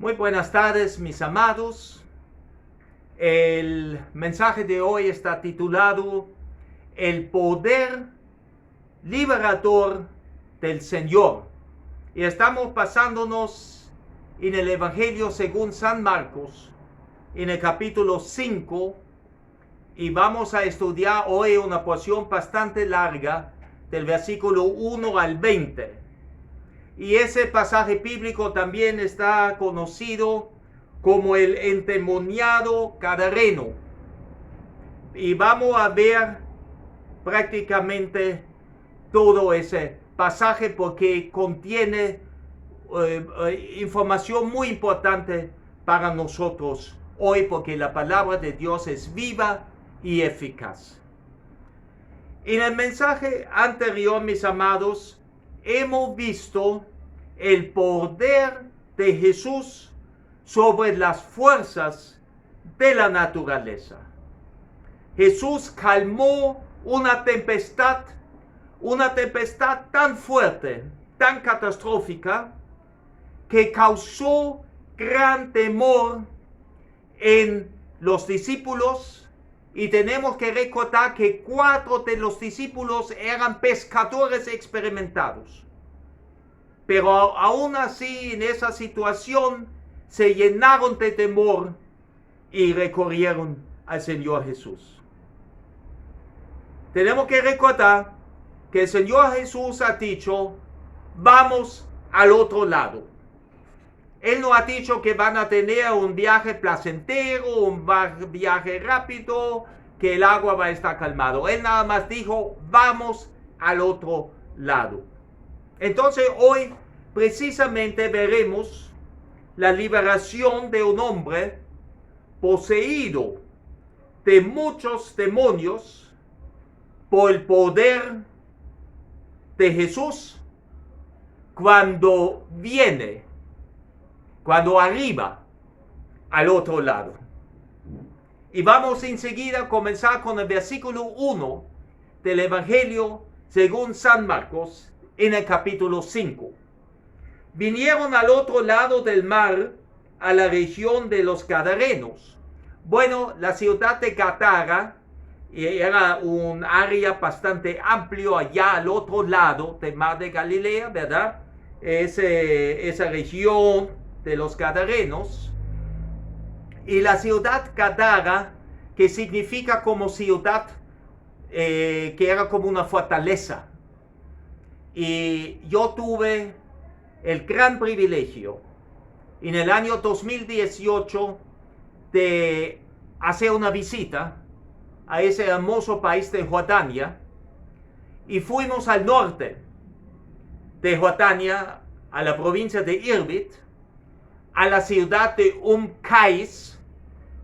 Muy buenas tardes, mis amados. El mensaje de hoy está titulado El poder liberador del Señor. Y estamos basándonos en el Evangelio según San Marcos, en el capítulo 5. Y vamos a estudiar hoy una porción bastante larga del versículo 1 al 20. Y ese pasaje bíblico también está conocido como el endemoniado gadareno. Y vamos a ver prácticamente todo ese pasaje porque contiene información muy importante para nosotros hoy, porque la palabra de Dios es viva y eficaz. En el mensaje anterior, mis amados, hemos visto el poder de Jesús sobre las fuerzas de la naturaleza. Jesús calmó una tempestad tan fuerte, tan catastrófica, que causó gran temor en los discípulos. Y tenemos que recordar que 4 de los discípulos eran pescadores experimentados. Pero aún así, en esa situación, se llenaron de temor y recurrieron al Señor Jesús. Tenemos que recordar que el Señor Jesús ha dicho, vamos al otro lado. Él no ha dicho que van a tener un viaje placentero, un viaje rápido, que el agua va a estar calmado. Él nada más dijo, vamos al otro lado. Entonces hoy precisamente veremos la liberación de un hombre poseído de muchos demonios por el poder de Jesús cuando arriba al otro lado. Y vamos enseguida a comenzar con el versículo 1 del Evangelio según San Marcos en el capítulo 5. Vinieron al otro lado del mar, a la región de los Gadarenos. Bueno, la ciudad de Gadara era un área bastante amplio allá al otro lado del mar de Galilea, ¿verdad? Esa región de los Gadarenos. Y la ciudad Gadara, que significa como ciudad, que era como una fortaleza. Y yo tuve el gran privilegio en el año 2018 de hacer una visita a ese hermoso país de Jordania, y fuimos al norte de Jordania, a la provincia de Irbit, a la ciudad de Qais,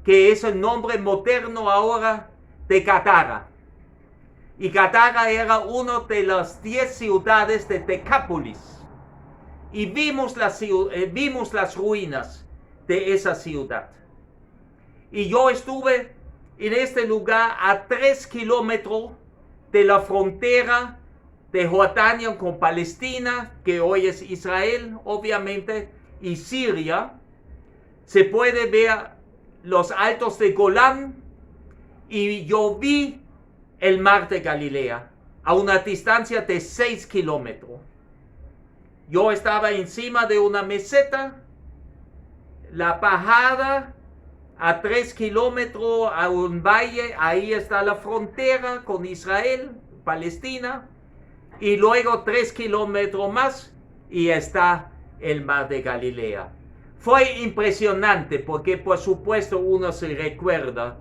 que es el nombre moderno ahora de Gadara. Y Gadara era una de las 10 ciudades de Decápolis. Y vimos las ruinas de esa ciudad. Y yo estuve en este lugar a 3 kilómetros de la frontera de Jordania con Palestina, que hoy es Israel, obviamente, y Siria. Se puede ver los altos de Golán, y yo vi el mar de Galilea a una distancia de 6 kilómetros. Yo estaba encima de una meseta, la bajada a 3 kilómetros a un valle, ahí está la frontera con Israel, Palestina, y luego 3 kilómetros más y está el mar de Galilea. Fue impresionante porque por supuesto uno se recuerda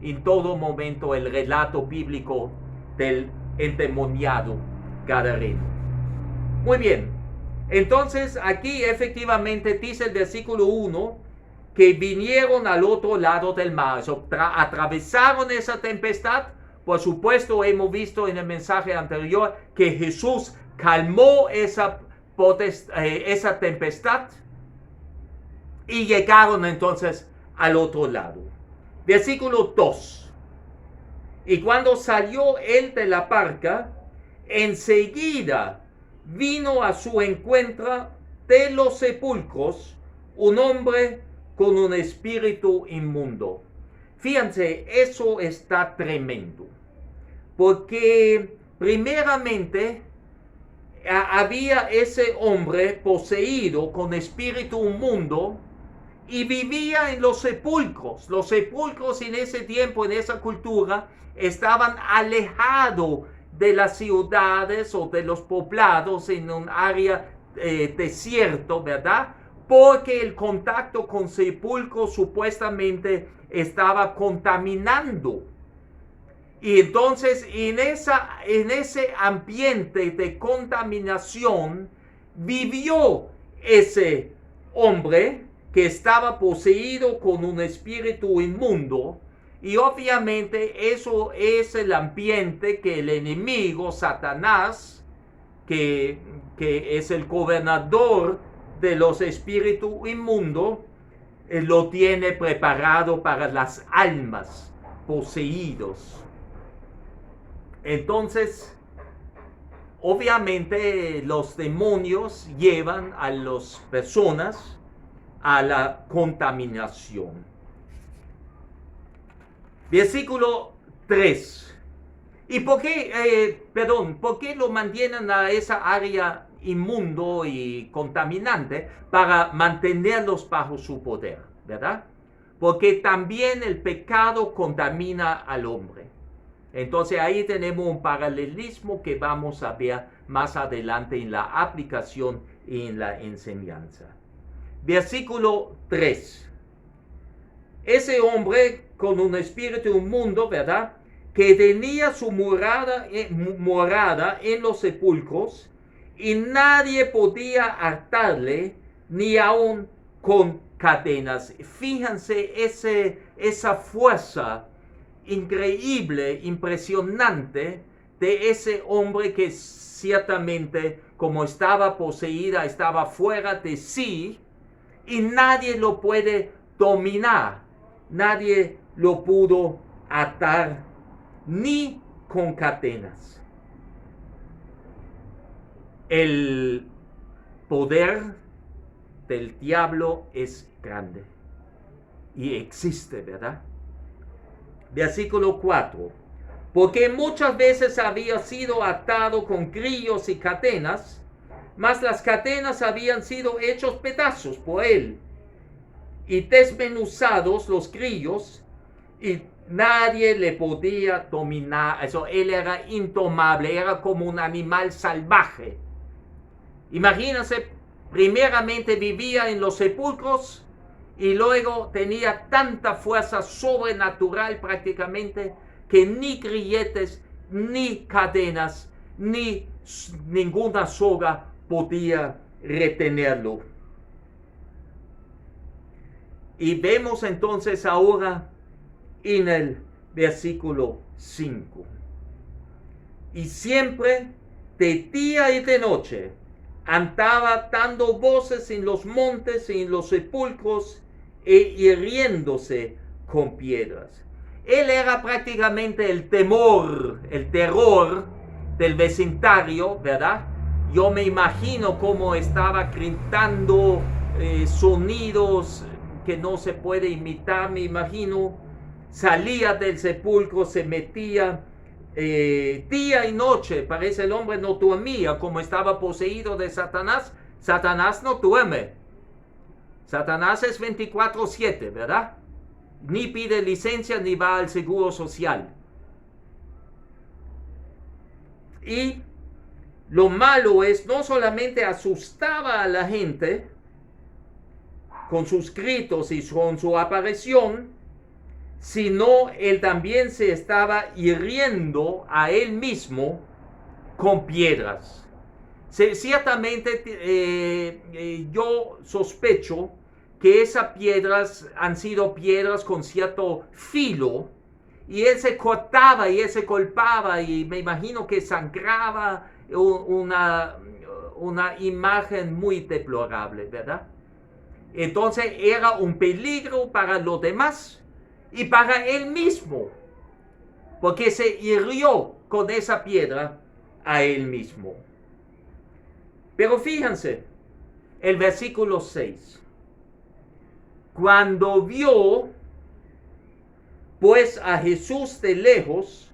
en todo momento el relato bíblico del endemoniado gadareno. Muy bien, entonces aquí efectivamente dice el versículo 1 que vinieron al otro lado del mar, atravesaron esa tempestad. Por supuesto hemos visto en el mensaje anterior que Jesús calmó esa tempestad y llegaron entonces al otro lado. Versículo 2. Y cuando salió él de la barca, enseguida vino a su encuentro de los sepulcros un hombre con un espíritu inmundo. Fíjense, eso está tremendo. Porque primeramente había ese hombre poseído con espíritu inmundo y vivía en los sepulcros. Los sepulcros en ese tiempo, en esa cultura, estaban alejados de las ciudades o de los poblados en un área desierto, ¿verdad? Porque el contacto con sepulcros supuestamente estaba contaminando. Y entonces en ese ambiente de contaminación vivió ese hombre que estaba poseído con un espíritu inmundo. Y obviamente eso es el ambiente que el enemigo, Satanás, que es el gobernador de los espíritus inmundos, lo tiene preparado para las almas poseídos. Entonces, obviamente los demonios llevan a las personas a la contaminación. Versículo 3. ¿Y por qué lo mantienen a esa área inmundo y contaminante? Para mantenerlos bajo su poder, ¿verdad? Porque también el pecado contamina al hombre. Entonces ahí tenemos un paralelismo que vamos a ver más adelante en la aplicación y en la enseñanza. Versículo 3. Ese hombre con un espíritu inmundo, ¿verdad?, que tenía su morada en los sepulcros y nadie podía atarle ni aun con cadenas. Fíjense esa fuerza increíble, impresionante de ese hombre que ciertamente, como estaba poseída, estaba fuera de sí y nadie lo puede dominar, nadie lo pudo atar ni con cadenas. El poder del diablo es grande y existe, ¿verdad? Versículo 4. Porque muchas veces había sido atado con grillos y cadenas, mas las cadenas habían sido hechos pedazos por él y desmenuzados los grillos y nadie le podía dominar. Eso, él era indomable, era como un animal salvaje. Imagínense, primeramente vivía en los sepulcros y luego tenía tanta fuerza sobrenatural prácticamente que ni grilletes, ni cadenas, ni ninguna soga podía retenerlo. Y vemos entonces ahora en el versículo 5. Y siempre de día y de noche andaba dando voces en los montes y en los sepulcros e hiriéndose con piedras. Él era prácticamente el terror del vecindario, ¿verdad? Yo me imagino cómo estaba gritando sonidos que no se puede imitar, me imagino. Salía del sepulcro, se metía día y noche. Parece el hombre no dormía, como estaba poseído de Satanás. Satanás no duerme. Satanás es 24/7, ¿verdad? Ni pide licencia ni va al seguro social. Y lo malo es, no solamente asustaba a la gente con sus gritos y con su aparición, sino él también se estaba hiriendo a él mismo con piedras. Ciertamente yo sospecho que esas piedras han sido piedras con cierto filo, y él se cortaba y él se golpeaba y me imagino que sangraba, una imagen muy deplorable, ¿verdad? Entonces era un peligro para los demás y para él mismo, porque se hirió con esa piedra a él mismo. Pero fíjense, el versículo 6. cuando vio pues a Jesús de lejos,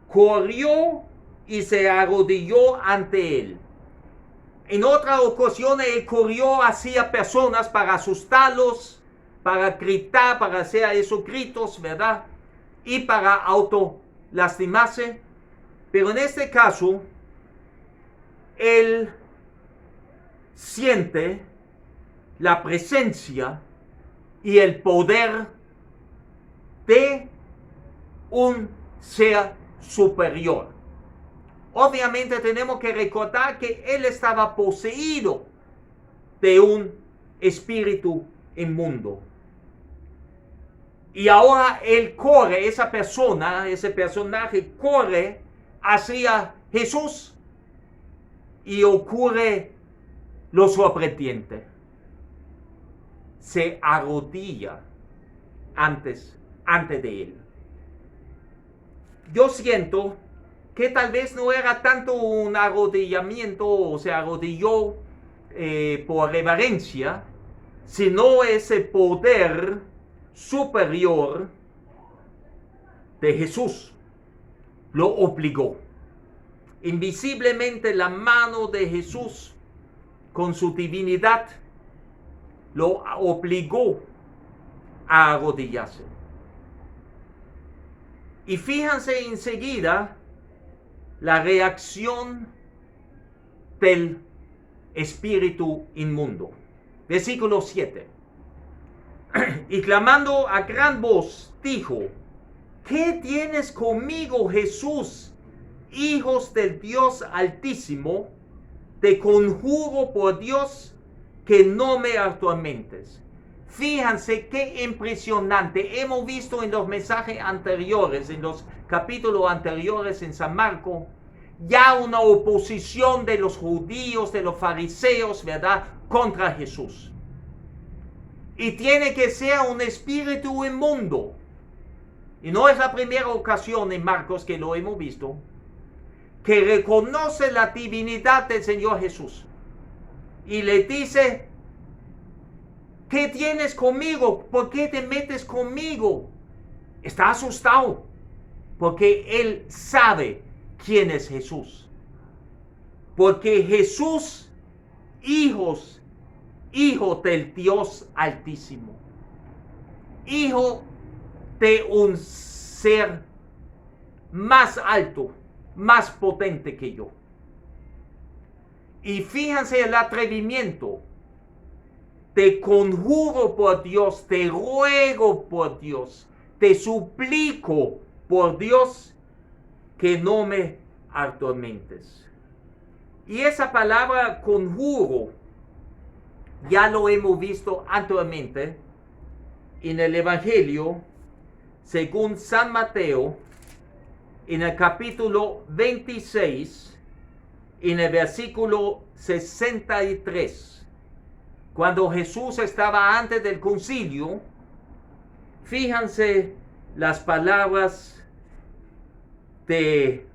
corrió y se arrodilló ante él. En otra ocasión él corrió hacia personas para asustarlos, para gritar, para hacer esos gritos, ¿verdad? Y para lastimarse. Pero en este caso, él siente la presencia y el poder de un ser superior. Obviamente tenemos que recordar que él estaba poseído de un espíritu inmundo. Y ahora él corre, ese personaje corre hacia Jesús y ocurre lo sorprendente. Se arrodilla antes de él. Yo siento que tal vez no era tanto un arrodillamiento o se arrodilló por reverencia, sino ese poder superior de Jesús lo obligó. Invisiblemente la mano de Jesús con su divinidad lo obligó a arrodillarse. Y fíjense enseguida la reacción del espíritu inmundo. Versículo 7. Y clamando a gran voz, dijo: ¿Qué tienes conmigo, Jesús, hijos del Dios Altísimo? Te conjuro por Dios que no me atormentes. Fíjense qué impresionante. Hemos visto en los mensajes anteriores, en los capítulos anteriores en San Marcos, ya una oposición de los judíos, de los fariseos, ¿verdad?, contra Jesús. Y tiene que ser un espíritu inmundo. Y no es la primera ocasión en Marcos que lo hemos visto, que reconoce la divinidad del Señor Jesús. Y le dice: ¿qué tienes conmigo? ¿Por qué te metes conmigo? Está asustado, porque él sabe quién es Jesús. Porque Jesús, hijo del Dios Altísimo, hijo de un ser más alto, más potente que yo. Y fíjense el atrevimiento. Te conjuro por Dios, te ruego por Dios, te suplico por Dios que no me atormentes. Y esa palabra conjuro ya lo hemos visto anteriormente en el Evangelio según San Mateo, en el capítulo 26, en el versículo 63. Cuando Jesús estaba antes del concilio, fíjense las palabras de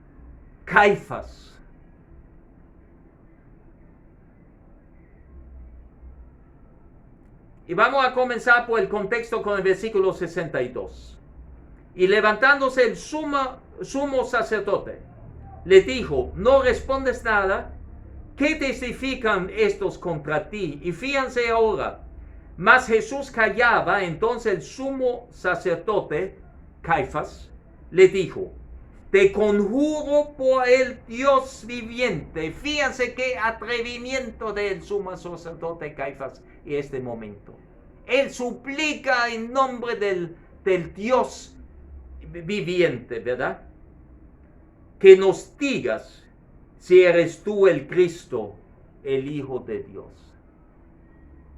Caifás. Y vamos a comenzar por el contexto con el versículo 62. Y levantándose el sumo sacerdote, le dijo: ¿no respondes nada? ¿Qué testifican estos contra ti? Y fíjense ahora. Mas Jesús callaba. Entonces el sumo sacerdote, Caifás, le dijo: te conjuro por el Dios viviente. Fíjense qué atrevimiento del sumo sacerdote Caifás en este momento. Él suplica en nombre del Dios viviente, ¿verdad?, que nos digas si eres tú el Cristo, el Hijo de Dios.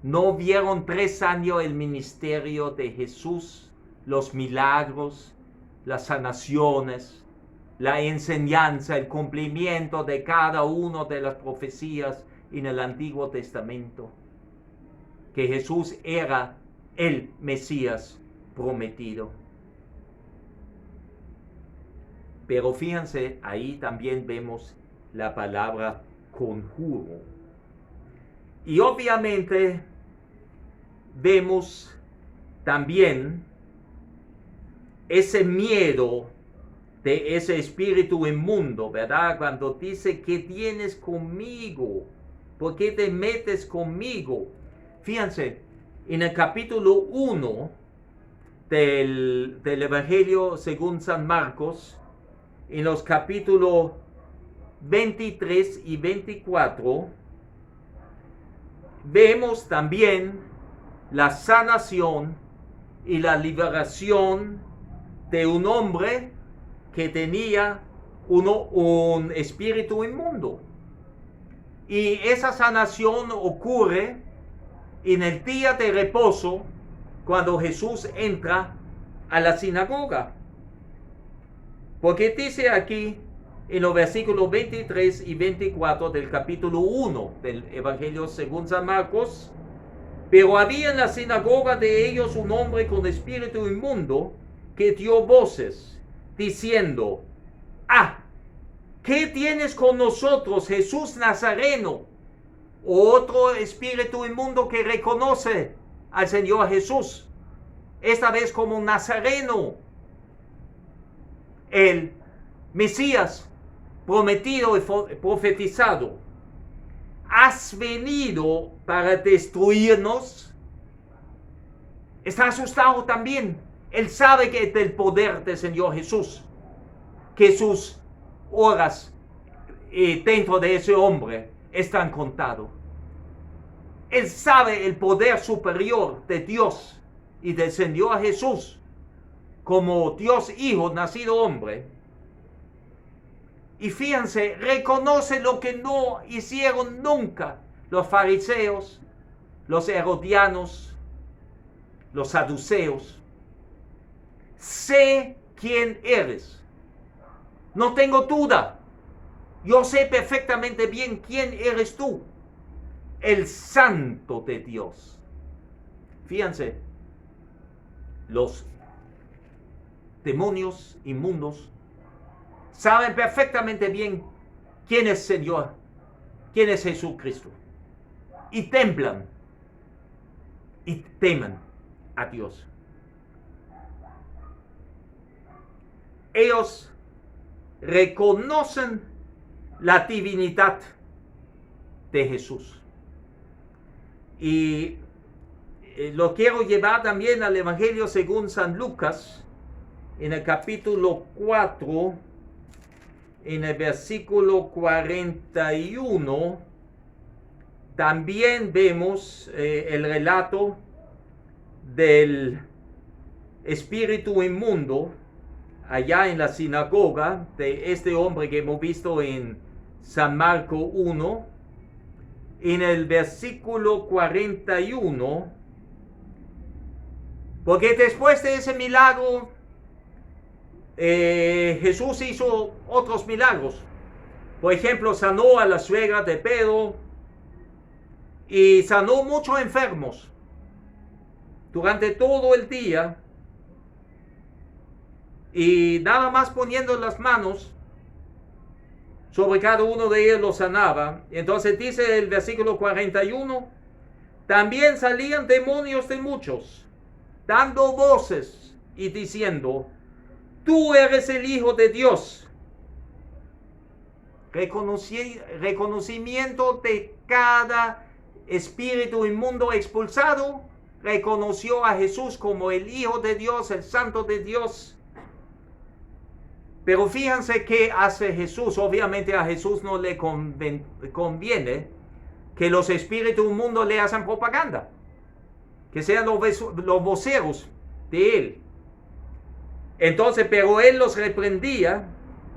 ¿No vieron 3 años el ministerio de Jesús, los milagros, las sanaciones, la enseñanza, el cumplimiento de cada una de las profecías en el Antiguo Testamento? Que Jesús era el Mesías prometido. Pero fíjense, ahí también vemos la palabra conjuro. Y obviamente vemos también ese miedo de ese espíritu inmundo, ¿verdad? Cuando dice, ¿qué tienes conmigo? ¿Por qué te metes conmigo? Fíjense, en el capítulo 1 del Evangelio según San Marcos, en los capítulos 23 y 24, vemos también la sanación y la liberación de un hombre que tenía un espíritu inmundo. Y esa sanación ocurre en el día de reposo, cuando Jesús entra a la sinagoga. Porque dice aquí en los versículos 23 y 24 del capítulo 1 del Evangelio según San Marcos: pero había en la sinagoga de ellos un hombre con espíritu inmundo que dio voces, diciendo: ¿qué tienes con nosotros, Jesús Nazareno? Otro espíritu inmundo que reconoce al Señor Jesús, esta vez como Nazareno, el Mesías prometido y profetizado. ¿Has venido para destruirnos? Está asustado también. Él sabe que es del poder del Señor Jesús, que sus horas dentro de ese hombre están contadas. Él sabe el poder superior de Dios y del Señor Jesús como Dios Hijo nacido hombre. Y fíjense, reconoce lo que no hicieron nunca los fariseos, los herodianos, los saduceos. Sé quién eres. No tengo duda. Yo sé perfectamente bien quién eres tú. El Santo de Dios. Fíjense, los demonios inmundos saben perfectamente bien quién es Señor, quién es Jesucristo. Y temblan y temen a Dios. Ellos reconocen la divinidad de Jesús. Y lo quiero llevar también al Evangelio según San Lucas, en el capítulo 4, en el versículo 41, también vemos el relato del espíritu inmundo allá en la sinagoga de este hombre que hemos visto en San Marcos 1. En el versículo 41, porque después de ese milagro, Jesús hizo otros milagros. Por ejemplo, sanó a la suegra de Pedro y sanó muchos enfermos durante todo el día, y nada más poniendo las manos sobre cada uno de ellos lo sanaba. Entonces dice el versículo 41, también salían demonios de muchos, dando voces y diciendo: tú eres el Hijo de Dios. Reconocimiento de cada espíritu inmundo expulsado, reconoció a Jesús como el Hijo de Dios, el Santo de Dios. Pero fíjense qué hace Jesús. Obviamente a Jesús no le conviene que los espíritus inmundos le hacen propaganda, que sean los voceros de él. Entonces, pero él los reprendía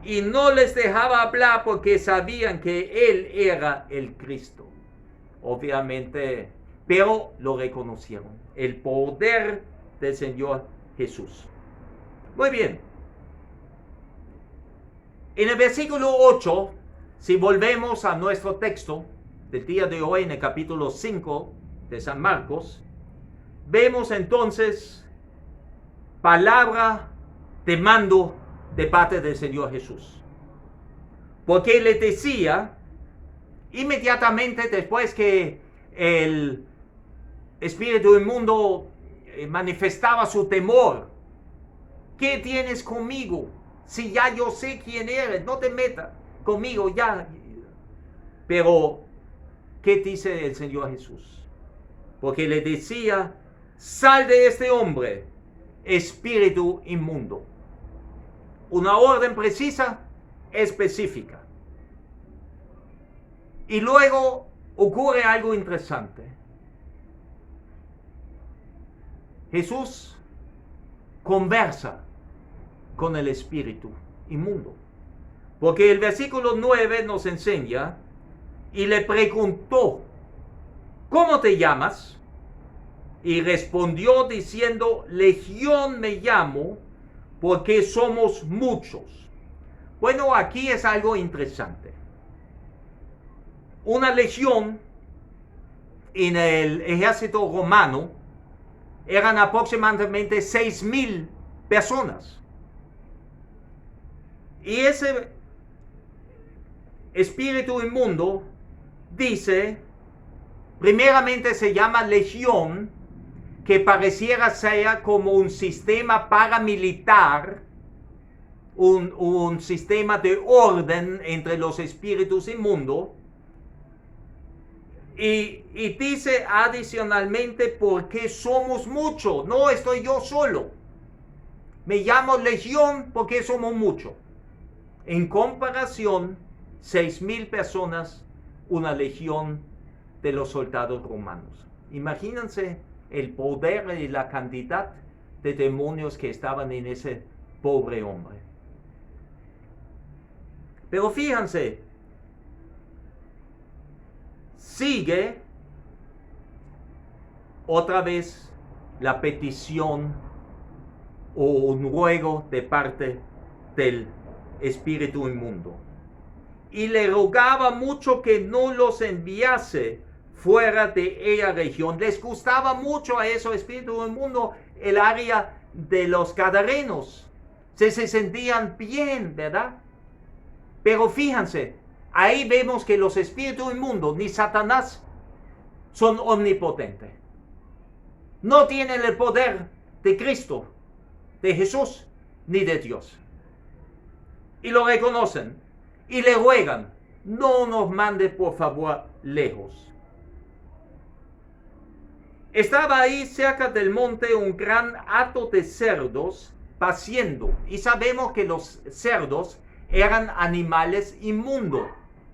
y no les dejaba hablar porque sabían que él era el Cristo. Obviamente, pero lo reconocieron. El poder del Señor Jesús. Muy bien. En el versículo 8, si volvemos a nuestro texto del día de hoy, en el capítulo 5 de San Marcos, vemos entonces palabra de mando de parte del Señor Jesús. Porque le decía, inmediatamente después que el espíritu inmundo manifestaba su temor. ¿Qué tienes conmigo? Si ya yo sé quién eres, no te metas conmigo ya. Pero, ¿qué dice el Señor Jesús? Porque le decía, sal de este hombre, espíritu inmundo. Una orden precisa, específica. Y luego ocurre algo interesante. Jesús conversa con el espíritu inmundo. Porque el versículo 9 nos enseña, y le preguntó, ¿cómo te llamas? Y respondió diciendo, Legión me llamo, porque somos muchos. Bueno, aquí es algo interesante. Una legión en el ejército romano eran aproximadamente 6,000 personas. Y ese espíritu inmundo dice, primeramente se llama legión, que pareciera ser como un sistema paramilitar, un sistema de orden entre los espíritus inmundos. Y dice adicionalmente, porque somos muchos, no estoy yo solo. Me llamo legión porque somos muchos. En comparación, 6,000 personas, una legión de los soldados romanos. Imagínense el poder y la cantidad de demonios que estaban en ese pobre hombre. Pero fíjense, sigue otra vez la petición o un ruego de parte del espíritu inmundo. Y le rogaba mucho que no los enviase fuera de ella región. Les gustaba mucho a esos espíritus inmundos el área de los gadarenos. Se sentían bien, ¿verdad? Pero fíjense, ahí vemos que los espíritus inmundos, ni Satanás, son omnipotentes. No tienen el poder de Cristo, de Jesús, ni de Dios. Y lo reconocen y le ruegan, no nos mande por favor lejos. Estaba ahí cerca del monte un gran hato de cerdos paciendo. Y sabemos que los cerdos eran animales inmundos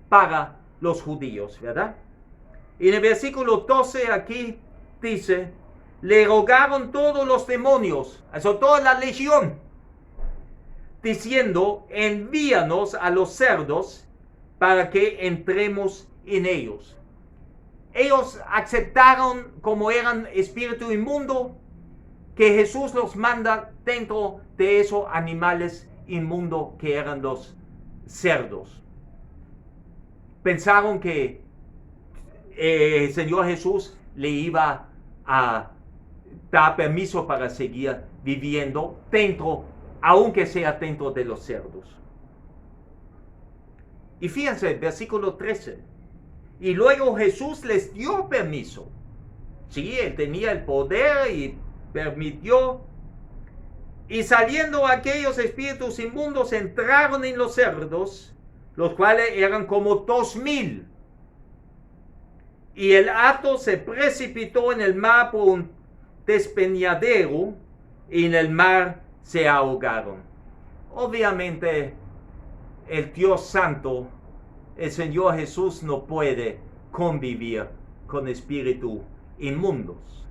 para los judíos, ¿verdad? Y en el versículo 12 aquí dice, le rogaron todos los demonios, eso toda la legión, diciendo, envíanos a los cerdos para que entremos en ellos. Ellos aceptaron, como eran espíritu inmundo, que Jesús los manda dentro de esos animales inmundos que eran los cerdos. Pensaron que el Señor Jesús le iba a dar permiso para seguir viviendo dentro, aunque sea dentro de los cerdos. Y fíjense, versículo 13. Y luego Jesús les dio permiso. Sí, él tenía el poder y permitió. Y saliendo aquellos espíritus inmundos entraron en los cerdos, los cuales eran como 2,000. Y el hato se precipitó en el mar por un despeñadero y en el mar se ahogaron. Obviamente, el Dios Santo, el Señor Jesús, no puede convivir con espíritus inmundos.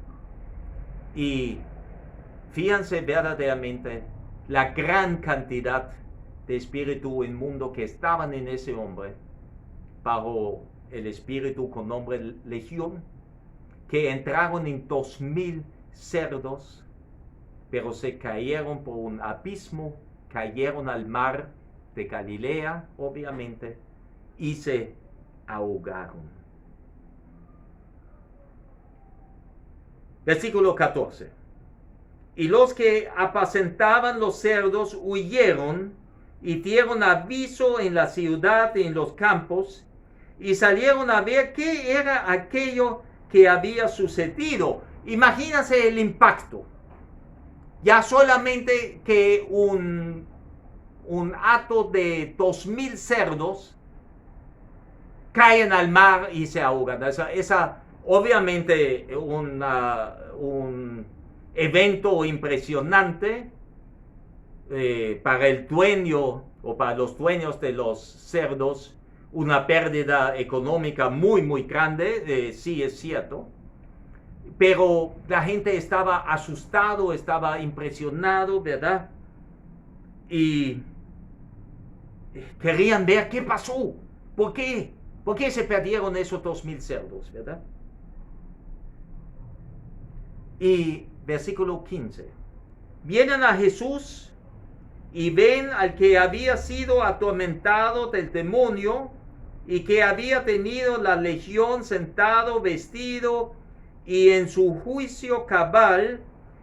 Y fíjense verdaderamente la gran cantidad de espíritus inmundos que estaban en ese hombre, bajo el espíritu con nombre legión, que entraron en 2,000 cerdos, pero se cayeron por un abismo, cayeron al mar de Galilea, obviamente, y se ahogaron. Versículo 14. Y los que apacentaban los cerdos huyeron y dieron aviso en la ciudad y en los campos, y salieron a ver qué era aquello que había sucedido. Imagínense el impacto. Ya solamente que un hato de 2,000 cerdos caen al mar y se ahogan. Esa obviamente un evento impresionante para el dueño o para los dueños de los cerdos, una pérdida económica muy, muy grande, sí es cierto. Pero la gente estaba asustado, estaba impresionado, ¿verdad? Y querían ver qué pasó. ¿Por qué? ¿Por qué se perdieron esos 2,000 cerdos, verdad? Y versículo 15. Vienen a Jesús y ven al que había sido atormentado del demonio y que había tenido la legión sentado, vestido y en su juicio cabal,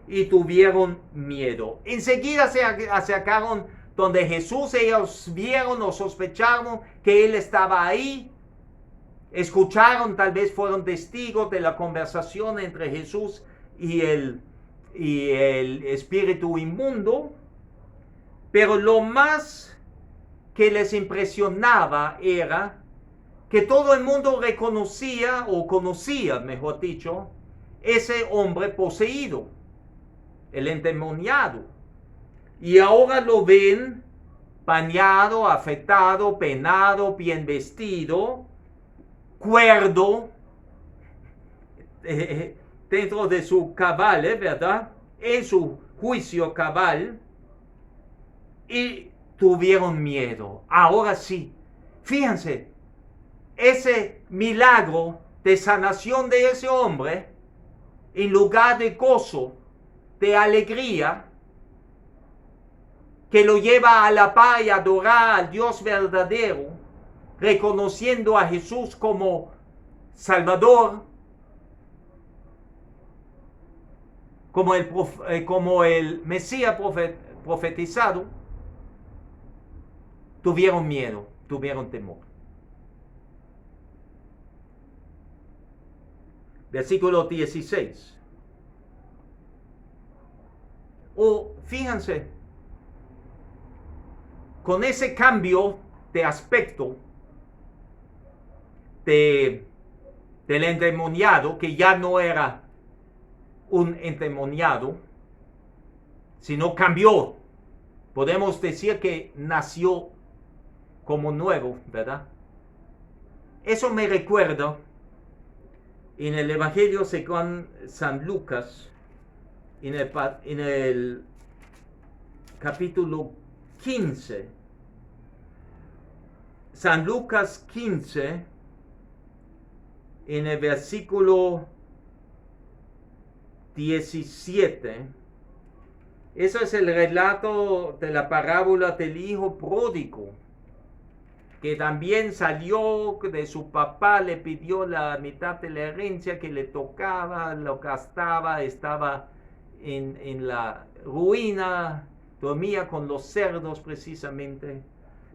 y tuvieron miedo. Enseguida se acercaron donde Jesús. Ellos vieron o sospecharon que él estaba ahí. Escucharon, tal vez fueron testigos de la conversación entre Jesús y el espíritu inmundo. Pero lo más que les impresionaba era que todo el mundo reconocía, o conocía, mejor dicho, ese hombre poseído, el endemoniado. Y ahora lo ven bañado, afeitado, peinado, bien vestido, cuerdo, dentro de su cabal, ¿verdad? En su juicio cabal. Y tuvieron miedo. Ahora sí, fíjense, ese milagro de sanación de ese hombre, en lugar de gozo, de alegría, que lo lleva a la paz y adorar al Dios verdadero, reconociendo a Jesús como Salvador, como el Mesías profetizado, tuvieron miedo, tuvieron temor. Versículo 16. Fíjense, con ese cambio de aspecto del endemoniado, que ya no era un endemoniado, sino cambió. Podemos decir que nació como nuevo, ¿verdad? Eso me recuerda en el Evangelio según San Lucas, en el capítulo 15. San Lucas 15, en el versículo 17. Eso es el relato de la parábola del hijo pródigo, que también salió de su papá, le pidió la mitad de la herencia que le tocaba, lo gastaba, estaba en la ruina, dormía con los cerdos precisamente.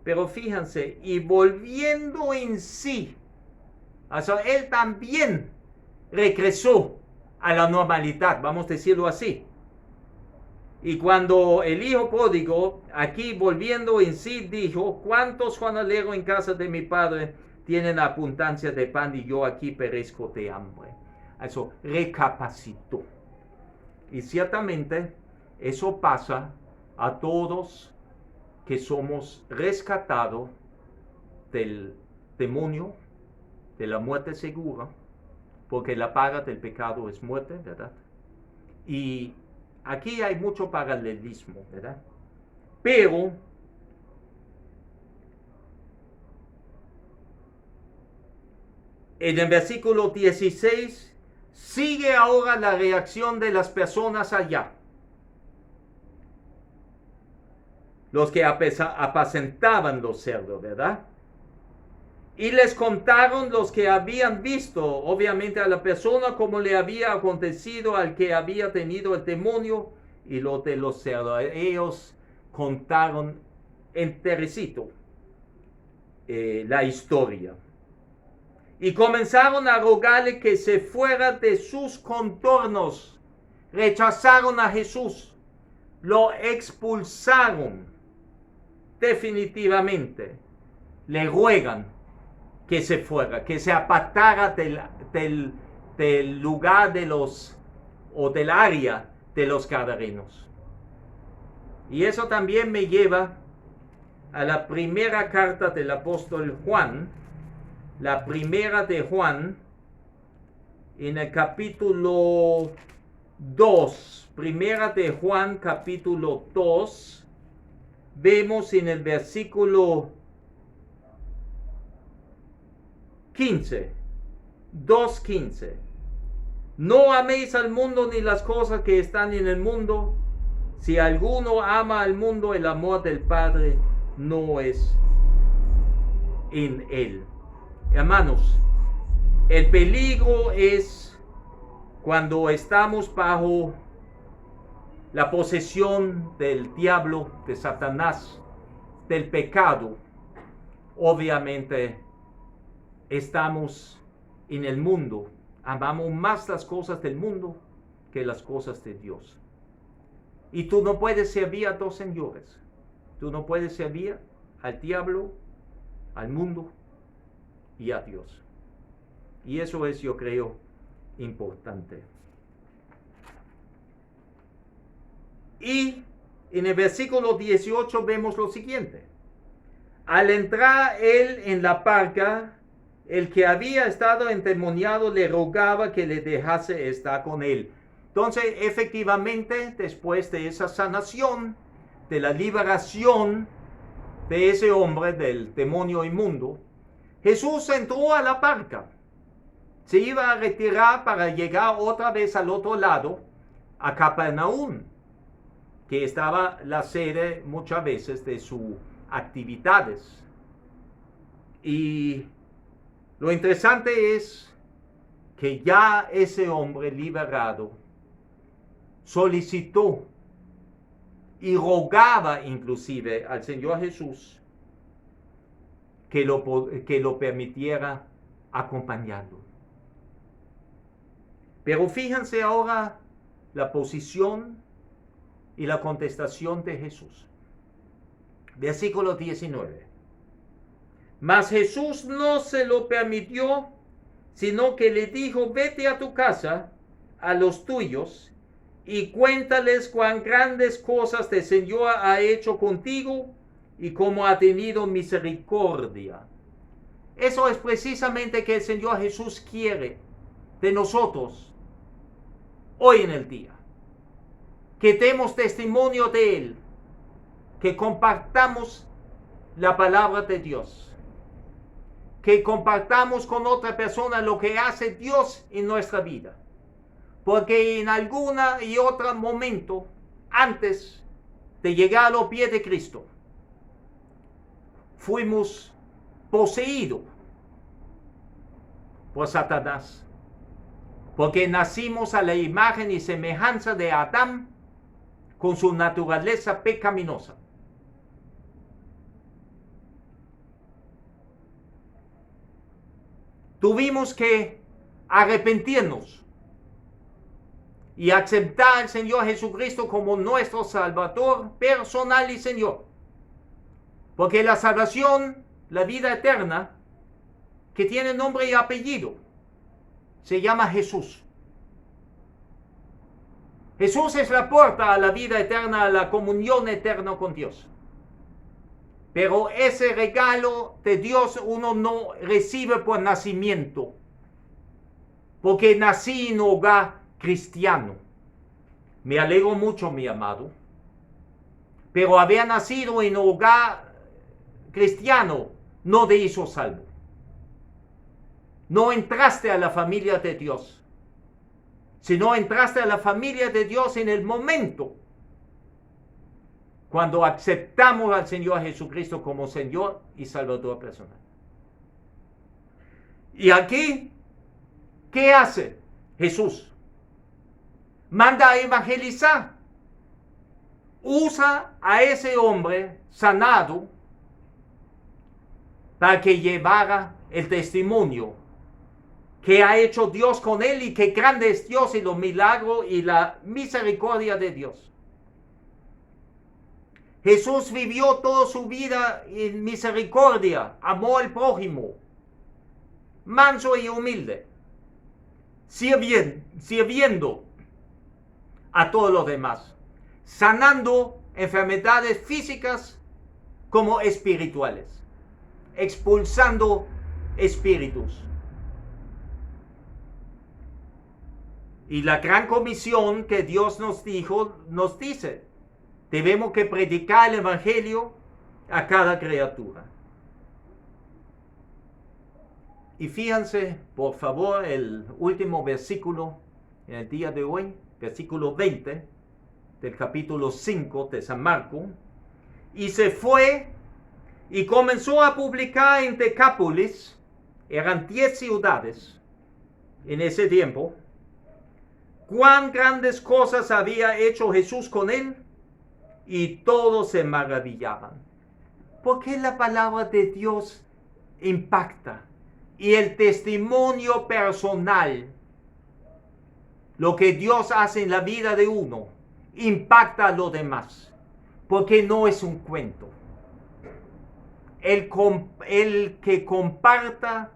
Pero fíjense, y volviendo en sí, o sea, él también regresó a la normalidad, vamos a decirlo así. Y cuando el hijo pródigo, aquí volviendo en sí, dijo: ¿cuántos jornaleros en casa de mi padre tienen abundancia de pan y yo aquí perezco de hambre? Eso recapacitó. Y ciertamente eso pasa a todos que somos rescatados del demonio, de la muerte segura, porque la paga del pecado es muerte, ¿verdad? Y aquí hay mucho paralelismo, ¿verdad? Pero en el versículo 16 sigue ahora la reacción de las personas allá. Los que apacentaban los cerdos, ¿verdad? Y les contaron los que habían visto, obviamente, a la persona como le había acontecido al que había tenido el demonio y lo de los cerdos. Ellos contaron enterecito la historia. y comenzaron a rogarle que se fuera de sus contornos. Rechazaron a Jesús, lo expulsaron definitivamente. Le ruegan que se fuera, que se apartara del lugar de los, o del área de los Gadarenos. Y eso también me lleva a la primera carta del apóstol Juan, la primera de Juan, en el capítulo 2, primera de Juan, capítulo 2, vemos en el versículo 15, 2:15. No améis al mundo ni las cosas que están en el mundo. Si alguno ama al mundo, el amor del Padre no es en él. Hermanos, el peligro es cuando estamos bajo la posesión del diablo, de Satanás, del pecado. Obviamente estamos en el mundo. Amamos más las cosas del mundo que las cosas de Dios. Y tú no puedes servir a dos señores. Tú no puedes servir al diablo, al mundo y a Dios. Y eso es, yo creo, importante. Y en el versículo 18 vemos lo siguiente. Al entrar él en la barca, el que había estado endemoniado le rogaba que le dejase estar con él. Entonces, efectivamente, después de esa sanación, de la liberación de ese hombre del demonio inmundo, Jesús entró a la barca. Se iba a retirar para llegar otra vez al otro lado, a Capernaum, que estaba la sede muchas veces de sus actividades. Y lo interesante es que ya ese hombre liberado solicitó y rogaba inclusive al Señor Jesús que lo permitiera acompañarlo. Pero fíjense ahora la posición y la contestación de Jesús. Versículo 19. Mas Jesús no se lo permitió, sino que le dijo: vete a tu casa, a los tuyos, y cuéntales cuán grandes cosas el Señor ha hecho contigo y cómo ha tenido misericordia. Eso es precisamente que el Señor Jesús quiere de nosotros hoy en el día. Que demos testimonio de Él, que compartamos la palabra de Dios, que compartamos con otra persona lo que hace Dios en nuestra vida. Porque en alguna y otro momento, antes de llegar a los pies de Cristo, fuimos poseídos por Satanás. Porque nacimos a la imagen y semejanza de Adán con su naturaleza pecaminosa. Tuvimos que arrepentirnos y aceptar al Señor Jesucristo como nuestro Salvador personal y Señor. Porque la salvación, la vida eterna, que tiene nombre y apellido, se llama Jesús. Jesús es la puerta a la vida eterna, a la comunión eterna con Dios. Pero ese regalo de Dios uno no recibe por nacimiento, porque nací en un hogar cristiano. Me alegro mucho, mi amado, pero haber nacido en un hogar cristiano no te hizo salvo. No entraste a la familia de Dios, sino entraste a la familia de Dios en el momento cuando aceptamos al Señor Jesucristo como Señor y Salvador personal. Y aquí, ¿qué hace Jesús? Manda a evangelizar. Usa a ese hombre sanado para que llevara el testimonio qué ha hecho Dios con él y qué grande es Dios y los milagros y la misericordia de Dios. Jesús vivió toda su vida en misericordia, amó al prójimo, manso y humilde, sirviendo a todos los demás, sanando enfermedades físicas como espirituales, expulsando espíritus. Y la gran comisión que Dios nos dijo, nos dice, debemos que predicar el evangelio a cada criatura. Y fíjense, por favor, el último versículo en el día de hoy, versículo 20 del capítulo 5 de San Marcos. Y se fue y comenzó a publicar en Decápolis, eran 10 ciudades en ese tiempo, cuán grandes cosas había hecho Jesús con él, y todos se maravillaban. Porque la palabra de Dios impacta, y el testimonio personal, lo que Dios hace en la vida de uno, impacta a los demás, porque no es un cuento. El que comparta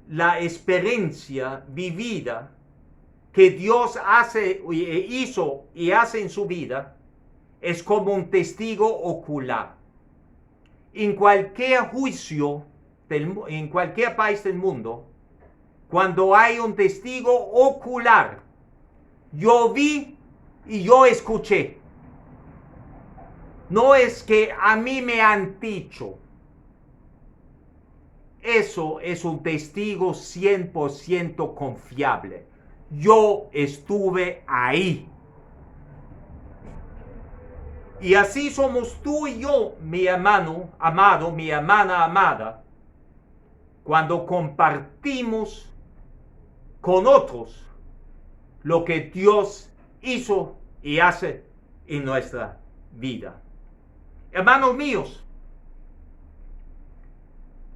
la experiencia vivida que Dios hizo y hace en su vida, es como un testigo ocular. En cualquier juicio, en cualquier país del mundo, cuando hay un testigo ocular, yo vi y yo escuché. No es que a mí me han dicho. Eso es un testigo 100% confiable. Yo estuve ahí. Y así somos tú y yo, mi hermano amado, mi hermana amada, cuando compartimos con otros lo que Dios hizo y hace en nuestra vida. Hermanos míos,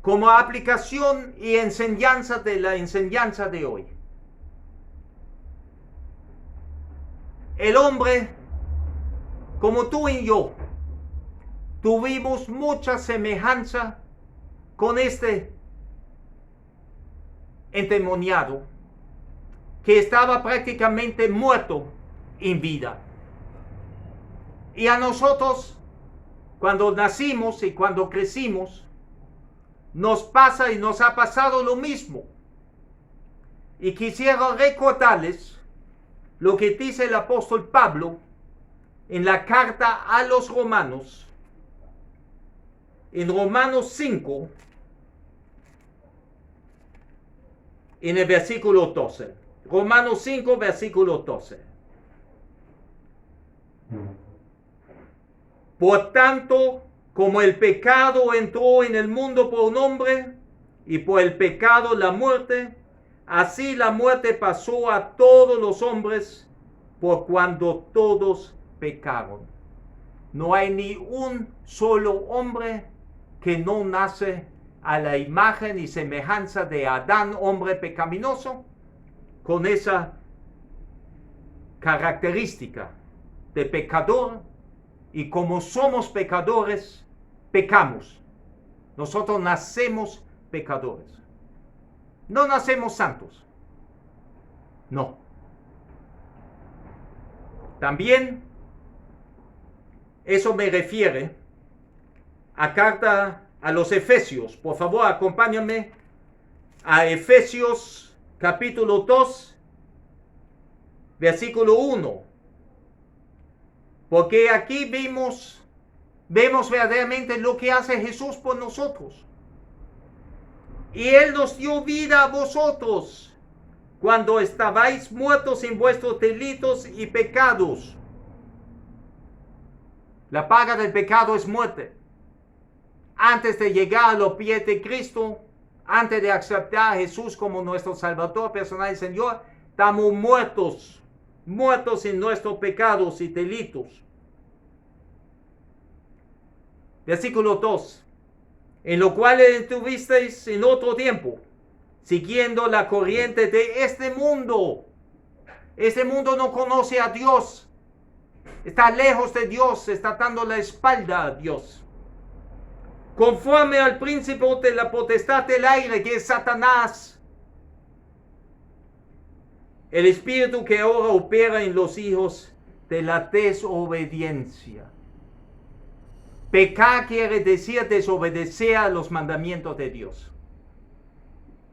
como aplicación y enseñanza de la enseñanza de hoy, el hombre, como tú y yo, tuvimos mucha semejanza con este endemoniado que estaba prácticamente muerto en vida. Y a nosotros, cuando nacimos y cuando crecimos, nos pasa y nos ha pasado lo mismo. Y quisiera recordarles lo que dice el apóstol Pablo en la carta a los Romanos, en Romanos 5, en el versículo 12. Romanos 5, versículo 12. Por tanto, como el pecado entró en el mundo por un hombre, y por el pecado la muerte, así la muerte pasó a todos los hombres, por cuando todos pecaron. No hay ni un solo hombre que no nace a la imagen y semejanza de Adán, hombre pecaminoso, con esa característica de pecador. Y como somos pecadores, pecamos. Nosotros nacemos pecadores. No nacemos santos. No. También eso me refiere a carta a los Efesios. Por favor, acompáñame a Efesios capítulo 2, versículo 1. Porque aquí vemos verdaderamente lo que hace Jesús por nosotros. Y Él nos dio vida a vosotros cuando estabais muertos en vuestros delitos y pecados. La paga del pecado es muerte. Antes de llegar a los pies de Cristo, antes de aceptar a Jesús como nuestro Salvador personal y Señor, estamos muertos en nuestros pecados y delitos. Versículo 2. En lo cual estuvisteis en otro tiempo, siguiendo la corriente de este mundo. Este mundo no conoce a Dios. Está lejos de Dios, está dando la espalda a Dios. Conforme al príncipe de la potestad del aire, que es Satanás. El espíritu que ahora opera en los hijos de la desobediencia. Pecar quiere decir desobedecer a los mandamientos de Dios.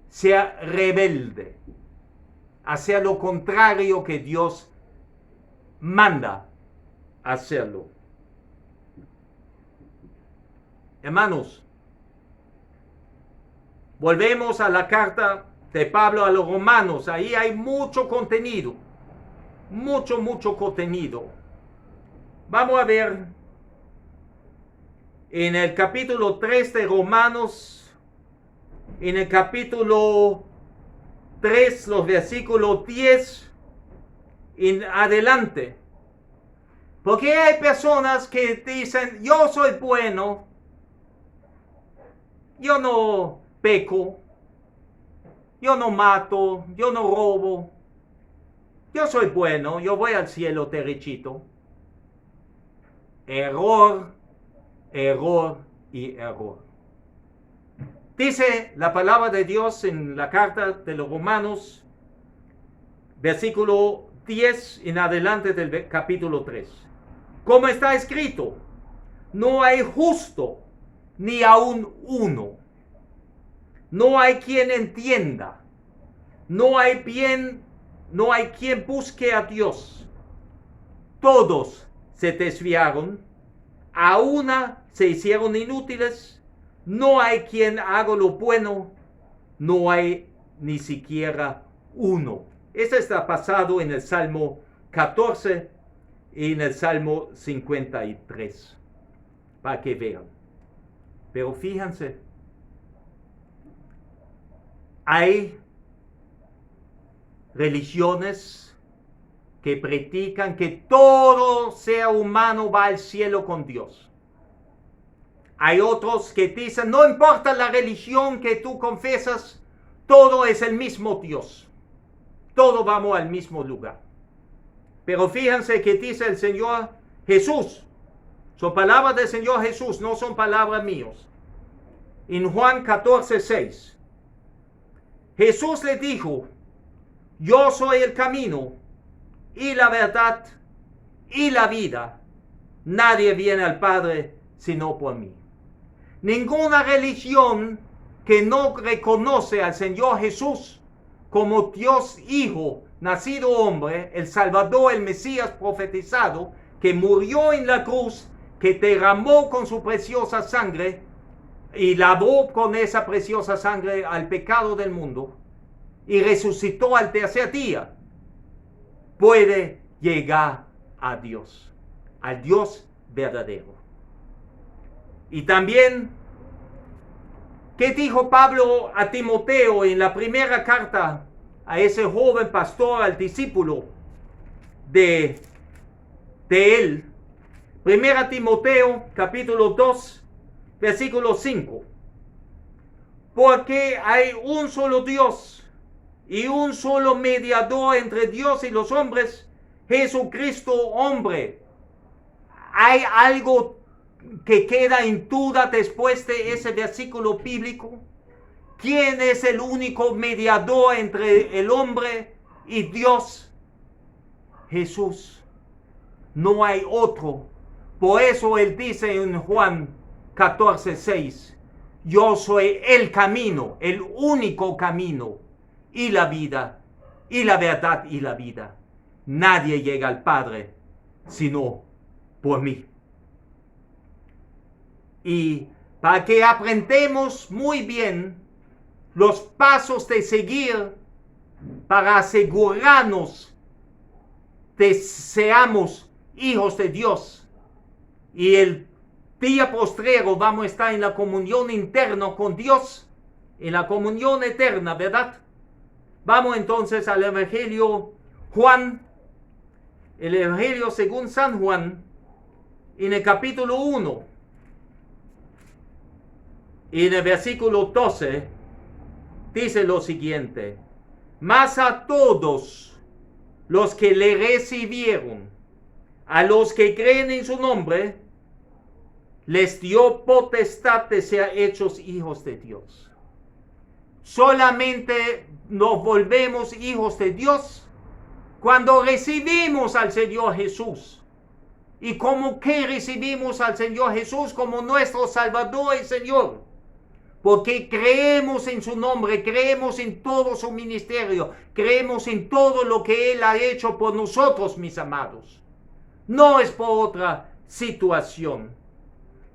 Ser rebelde. Hacer lo contrario que Dios manda hacerlo. Hermanos, volvemos a la carta de Pablo a los romanos. Ahí hay mucho contenido. Mucho contenido. Vamos a ver en el capítulo 3 de Romanos, en el capítulo 3, los versículos 10 en adelante. Porque hay personas que dicen, yo soy bueno, yo no peco, yo no mato, yo no robo, yo soy bueno, yo voy al cielo derechito. Error, error y error. Dice la palabra de Dios en la carta de los Romanos, versículo 10 en adelante del capítulo 3. Como está escrito, no hay justo ni aun uno. No hay quien entienda. No hay quien busque a Dios. Todos se desviaron. A una se hicieron inútiles. No hay quien haga lo bueno. No hay ni siquiera uno. Esto está pasado en el Salmo 14 y en el Salmo 53. Para que vean. Pero fíjense. Hay religiones que predican que todo ser humano va al cielo con Dios. Hay otros que dicen, no importa la religión que tú confiesas, todo es el mismo Dios. Todos vamos al mismo lugar. Pero fíjense que dice el Señor Jesús. Son palabras del Señor Jesús, no son palabras mías. En Juan 14:6. Jesús le dijo, yo soy el camino y la verdad y la vida. Nadie viene al Padre sino por mí. Ninguna religión que no reconoce al Señor Jesús como Dios Hijo, nacido hombre, el Salvador, el Mesías profetizado, que murió en la cruz, que derramó con su preciosa sangre y lavó con esa preciosa sangre al pecado del mundo y resucitó al tercer día, puede llegar a Dios, al Dios verdadero. Y también, ¿qué dijo Pablo a Timoteo en la primera carta a ese joven pastor, al discípulo de él? Primera Timoteo, capítulo 2, versículo 5. Porque hay un solo Dios y un solo mediador entre Dios y los hombres, Jesucristo hombre. ¿Hay algo que queda en duda después de ese versículo bíblico? ¿Quién es el único mediador entre el hombre y Dios? Jesús. No hay otro. Por eso él dice en Juan 14:6, yo soy el camino, el único camino y la vida, y la verdad y la vida. Nadie llega al Padre sino por mí. Y para que aprendamos muy bien los pasos de seguir para asegurarnos de seamos hijos de Dios. Y el día postrero vamos a estar en la comunión interna con Dios, en la comunión eterna, ¿verdad? Vamos entonces al Evangelio Juan, el Evangelio según San Juan, en el capítulo 1, y en el versículo 12, dice lo siguiente: mas a todos los que le recibieron, a los que creen en su nombre, les dio potestad de ser hechos hijos de Dios. Solamente nos volvemos hijos de Dios cuando recibimos al Señor Jesús. ¿Y como que recibimos al Señor Jesús como nuestro Salvador y Señor? Porque creemos en su nombre, creemos en todo su ministerio, creemos en todo lo que Él ha hecho por nosotros, mis amados. No es por otra situación.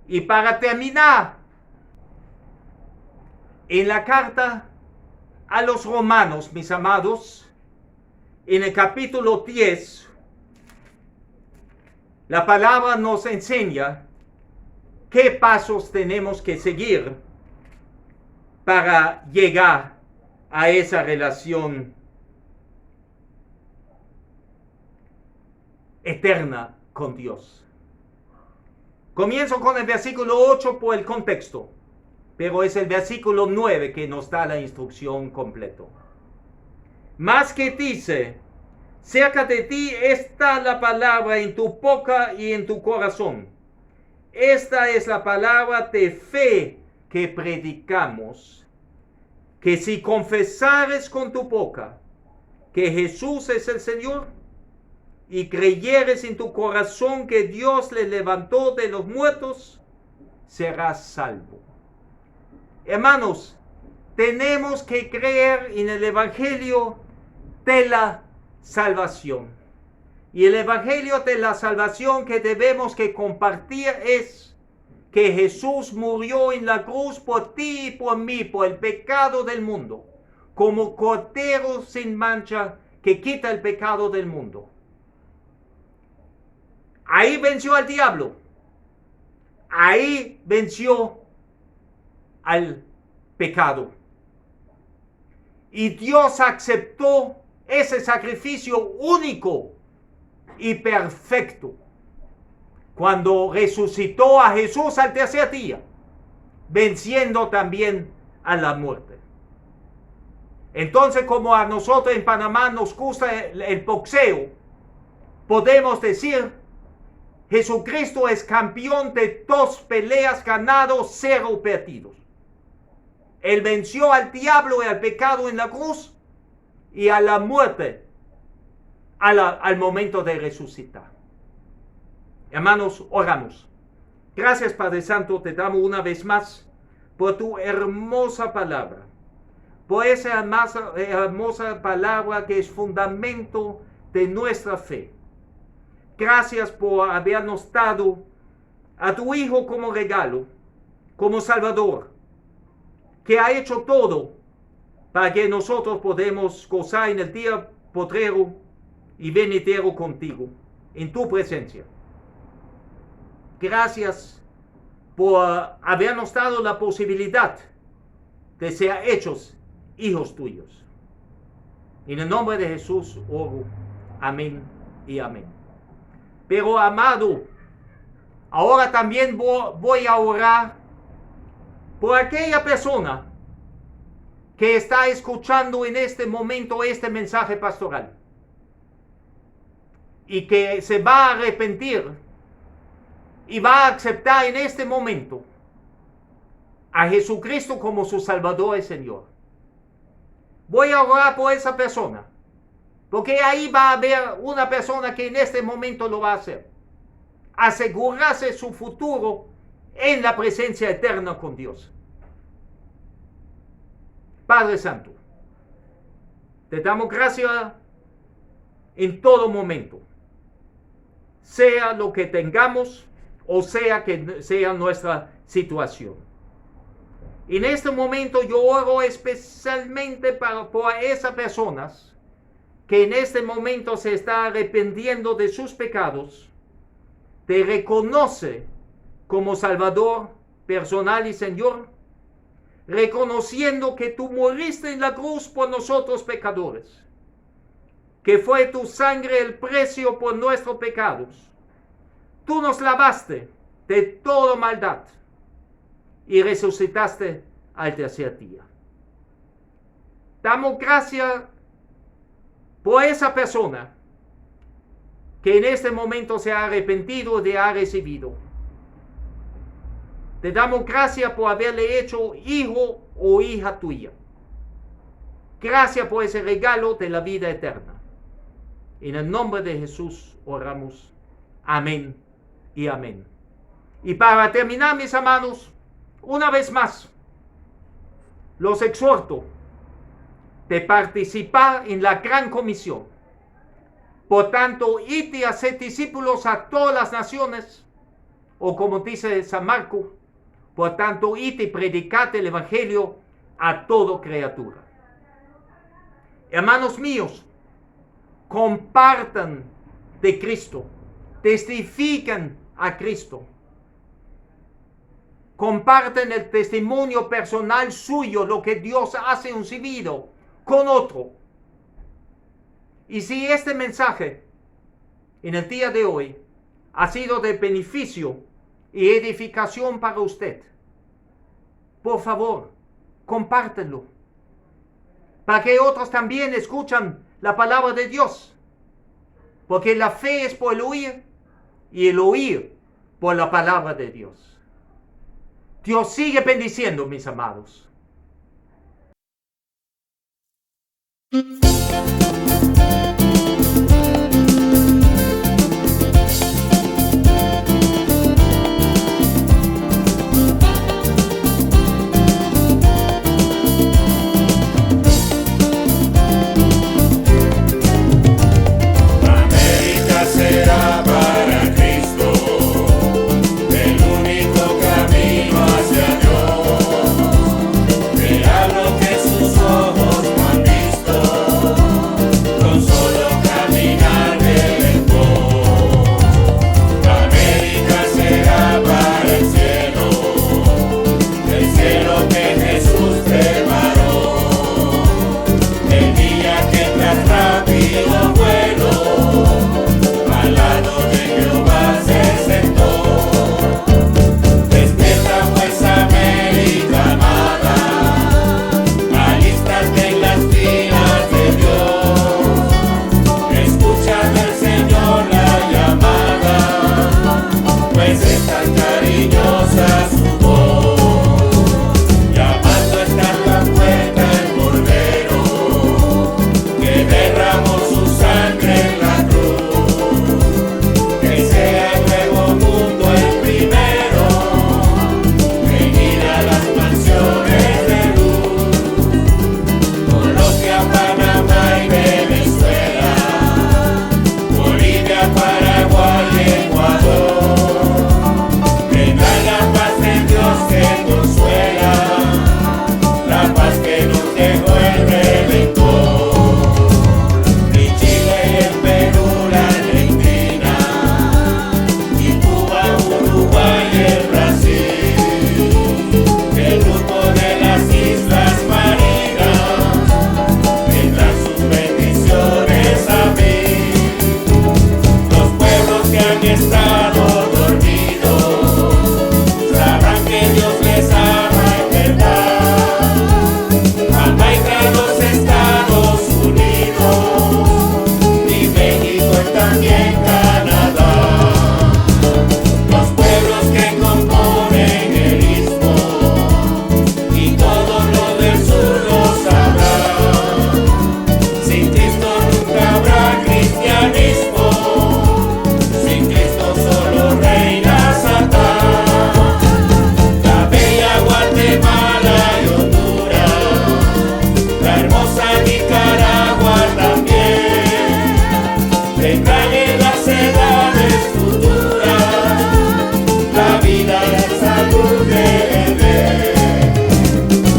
Y para terminar, en la carta a los romanos, mis amados, en el capítulo 10, la palabra nos enseña qué pasos tenemos que seguir para llegar a esa relación eterna con Dios. Comienzo con el versículo 8 por el contexto, pero es el versículo 9 que nos da la instrucción completa. Más que dice: cerca de ti está la palabra en tu boca y en tu corazón. Esta es la palabra de fe que predicamos, que si confesares con tu boca que Jesús es el Señor y creyeres en tu corazón que Dios le levantó de los muertos, serás salvo. Hermanos, tenemos que creer en el Evangelio de la salvación. Y el Evangelio de la salvación que debemos que compartir es que Jesús murió en la cruz por ti y por mí, por el pecado del mundo, como cordero sin mancha que quita el pecado del mundo. Ahí venció al diablo. Ahí venció al pecado. Y Dios aceptó ese sacrificio único y perfecto cuando resucitó a Jesús al tercer día, venciendo también a la muerte. Entonces, como a nosotros en Panamá nos gusta el boxeo, podemos decir: Jesucristo es campeón de 2 peleas ganados, 0 perdidos. Él venció al diablo y al pecado en la cruz y a la muerte al momento de resucitar. Hermanos, oramos. Gracias, Padre Santo, te damos una vez más por tu hermosa palabra, por esa hermosa palabra que es fundamento de nuestra fe. Gracias por habernos dado a tu Hijo como regalo, como Salvador, que ha hecho todo para que nosotros podamos gozar en el día postrero y venidero contigo, en tu presencia. Gracias por habernos dado la posibilidad de ser hechos hijos tuyos. En el nombre de Jesús oro. Amén y amén. Pero amado, ahora también voy a orar por aquella persona que está escuchando en este momento este mensaje pastoral y que se va a arrepentir y va a aceptar en este momento a Jesucristo como su Salvador y Señor. Voy a orar por esa persona, porque ahí va a haber una persona que en este momento lo va a hacer. Asegurarse su futuro en la presencia eterna con Dios. Padre Santo, te damos gracias en todo momento. Sea lo que tengamos o sea que sea nuestra situación. En este momento yo oro especialmente por esas personas que en este momento se está arrepintiendo de sus pecados, te reconoce como Salvador personal y Señor, reconociendo que tú moriste en la cruz por nosotros pecadores, que fue tu sangre el precio por nuestros pecados. Tú nos lavaste de toda maldad y resucitaste al tercer día. damos gracias por esa persona que en este momento se ha arrepentido de haber recibido. Te damos gracias por haberle hecho hijo o hija tuya. Gracias por ese regalo de la vida eterna. En el nombre de Jesús oramos. Amén y amén. Y para terminar, mis hermanos, una vez más, los exhorto de participar en la gran comisión. Por tanto, id y haced discípulos a todas las naciones, o como dice San Marcos, por tanto, id y predicad el evangelio a toda criatura. Hermanos míos, compartan de Cristo, testifiquen a Cristo. Comparten el testimonio personal suyo, lo que Dios hace en su vida, con otro. Y si este mensaje en el día de hoy ha sido de beneficio y edificación para usted, por favor, compártenlo, para que otros también escuchen la palabra de Dios. Porque la fe es por el oír y el oír por la palabra de Dios. Dios sigue bendiciendo, mis amados.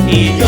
Y yo